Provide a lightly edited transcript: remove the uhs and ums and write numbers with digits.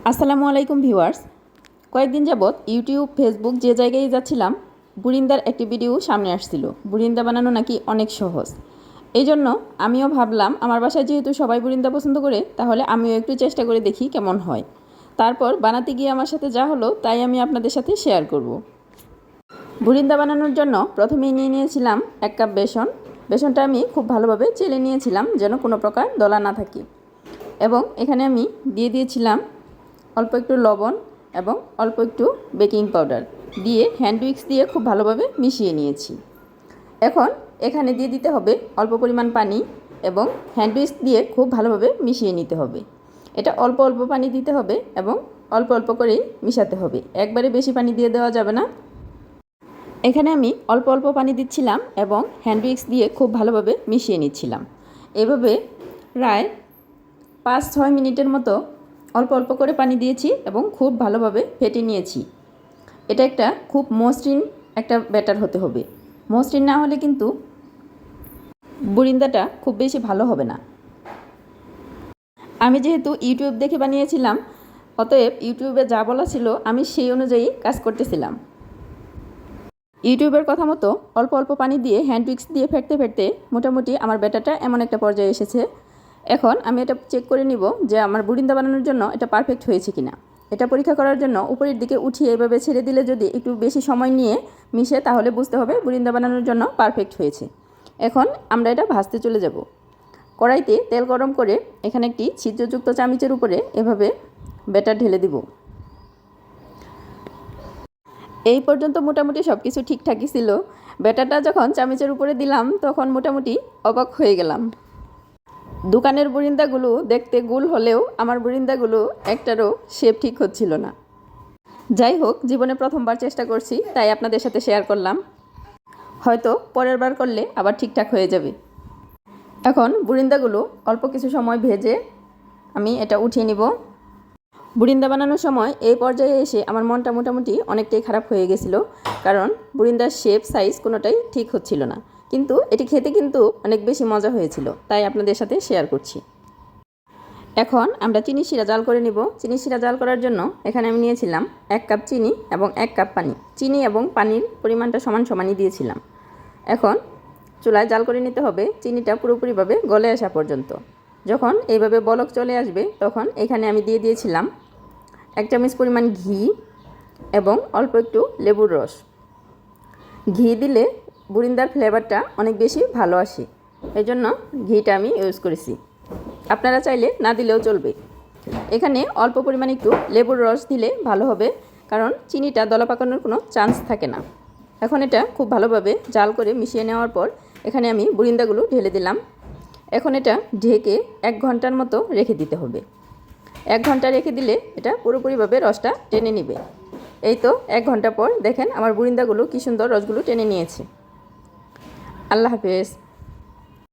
আসসালামু আলাইকুম ভিউয়ার্স। কয়েকদিন যাবৎ ইউটিউব ফেসবুক যে জায়গায় যাচ্ছিলাম বুরিন্দার একটি ভিডিও সামনে আসছিল। বুরিন্দা বানানো নাকি অনেক সহজ। এই জন্য আমিও ভাবলাম আমার বাসায় যেহেতু সবাই বুরিন্দা পছন্দ করে, তাহলে আমিও একটু চেষ্টা করে দেখি কেমন হয়। তারপর বানাতে গিয়ে আমার সাথে যা হলো তাই আমি আপনাদের সাথে শেয়ার করব। বুরিন্দা বানানোর জন্য প্রথমেই নিয়ে নিয়েছিলাম 1 কাপ বেসন। বেসনটা আমি খুব ভালোভাবে চেলে নিয়েছিলাম যেন কোনো প্রকার দলা না থাকে। এবং এখানে আমি দিয়ে দিয়েছিলাম অল্প একটু লবণ এবং অল্প একটু বেকিং পাউডার দিয়ে হ্যান্ড উইক্স দিয়ে খুব ভালোভাবে মিশিয়ে নিয়েছি। এখন এখানে দিয়ে দিতে হবে অল্প পরিমাণ পানি এবং হ্যান্ড উইক্স দিয়ে খুব ভালোভাবে মিশিয়ে নিতে হবে। এটা অল্প অল্প পানি দিতে হবে এবং অল্প অল্প করেই মিশাতে হবে, একবারে বেশি পানি দিয়ে দেওয়া যাবে না। এখানে আমি অল্প অল্প পানি দিচ্ছিলাম এবং হ্যান্ড উইক্স দিয়ে খুব ভালোভাবে মিশিয়ে নিচ্ছিলাম। এভাবে প্রায় 5-6 মিনিটের মতো অল্প অল্প করে পানি দিয়েছি এবং খুব ভালোভাবে ফেটে নিয়েছি। এটা একটা খুব মসৃণ একটা ব্যাটার হতে হবে। মসৃণ না হলে কিন্তু বুরিন্দাটা খুব বেশি ভালো হবে না। আমি যেহেতু ইউটিউব দেখে বানিয়েছিলাম, অতএব ইউটিউবে যা বলা ছিল আমি সেই অনুযায়ী কাজ করতেছিলাম। ইউটিউবের কথা মতো অল্প অল্প পানি দিয়ে হ্যান্ড উইক্স দিয়ে ফেটতে ফেটতে মোটামুটি আমার ব্যাটারটা এমন একটা পর্যায়ে এসেছে। এখন আমি এটা চেক করে নিব যে আমার বুরিন্দা বানানোর জন্য এটা পারফেক্ট হয়েছে কিনা। এটা পরীক্ষা করার জন্য উপরের দিকে উঠিয়ে এভাবে ছেড়ে দিলে যদি একটু বেশি সময় নিয়ে মিশে, তাহলে বুঝতে হবে বুরিন্দা বানানোর জন্য পারফেক্ট হয়েছে। এখন আমরা এটা ভাজতে চলে যাব। কড়াইতে তেল গরম করে এখানে একটি ছিদ্রযুক্ত চামচের উপরে এভাবে ব্যাটার ঢেলে দিব। এই পর্যন্ত মোটামুটি সব কিছু ঠিকঠাকই ছিল। ব্যাটারটা যখন চামচের উপরে দিলাম তখন মোটামুটি অবাক হয়ে গেলাম। দোকানের বুরিন্দাগুলো দেখতে গোল হলেও আমার বুরিন্দাগুলো একটারও শেপ ঠিক হচ্ছিল না। যাই হোক, জীবনে প্রথমবার চেষ্টা করছি তাই আপনাদের সাথে শেয়ার করলাম। হয়তো পরের বার করলে আবার ঠিকঠাক হয়ে যাবে। এখন বুরিন্দাগুলো অল্প কিছু সময় ভেজে আমি এটা উঠিয়ে নিব। বুরিন্দা বানানোর সময় এই পর্যায়ে এসে আমার মনটা মোটামুটি অনেকটাই খারাপ হয়ে গেছিলো, কারণ বুরিন্দার শেপ সাইজ কোনোটাই ঠিক হচ্ছিল না। কিন্তু এটি খেতে কিন্তু অনেক বেশি মজা হয়েছিল, তাই আপনাদের সাথে শেয়ার করছি। এখন আমরা চিনি শিরা জাল করে নিব। চিনি শিরা জাল করার জন্য এখানে আমি নিয়েছিলাম 1 কাপ চিনি এবং 1 কাপ পানি। চিনি এবং পানির পরিমাণটা সমান সমানই দিয়েছিলাম। এখন চুলায় জাল করে নিতে হবে চিনিটা পুরোপুরিভাবে গলে আসা পর্যন্ত। যখন এইভাবে বলক চলে আসবে তখন এখানে আমি দিয়ে দিয়েছিলাম 1 চামচ পরিমাণ ঘি এবং অল্প একটু লেবুর রস। ঘি দিলে বুরিন্দার ফ্লেভারটা অনেক বেশি ভালো আসে, এই জন্য ঘিটা আমি ইউজ করেছি। আপনারা চাইলে না দিলেও চলবে। এখানে অল্প পরিমাণে একটু লেবুর রস দিলে ভালো হবে, কারণ চিনিটা দলা পাকানোর কোনো চান্স থাকে না। এখন এটা খুব ভালোভাবে জাল করে মিশিয়ে নেওয়ার পর এখানে আমি বুরিন্দাগুলো ঢেলে দিলাম। এখন এটা ঢেকে 1 ঘন্টার মতো রেখে দিতে হবে। 1 ঘন্টা রেখে দিলে এটা পুরোপুরিভাবে রসটা টেনে নেবে। এই তো 1 ঘন্টা পর দেখেন আমার বুরিন্দাগুলো কী সুন্দর রসগুলো টেনে নিয়েছে। আল্লাহ হাফেজ।